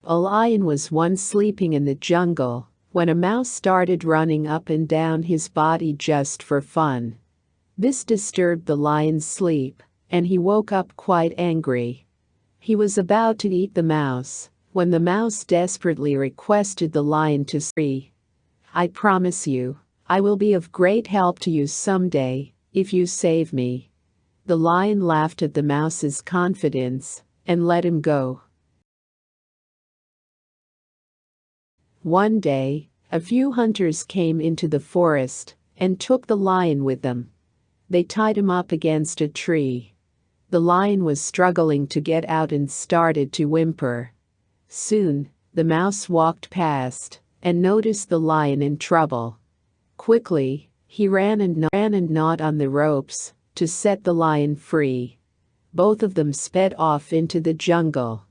A lion was once sleeping in the jungle when a mouse started running up and down his body just for fun. This disturbed the lion's sleep, and he woke up quite angry. He was about to eat the mouse when the mouse desperately requested the lion to free. "I promise you, I will be of great help to you someday if you save me." The lion laughed at the mouse's confidence and let him go. One day, a few hunters came into the forest and took the lion with them. They tied him up against a tree. The lion was struggling to get out and started to whimper. Soon, the mouse walked past and noticed the lion in trouble. Quickly, he ran and gnawed on the ropes to set the lion free. Both of them sped off into the jungle.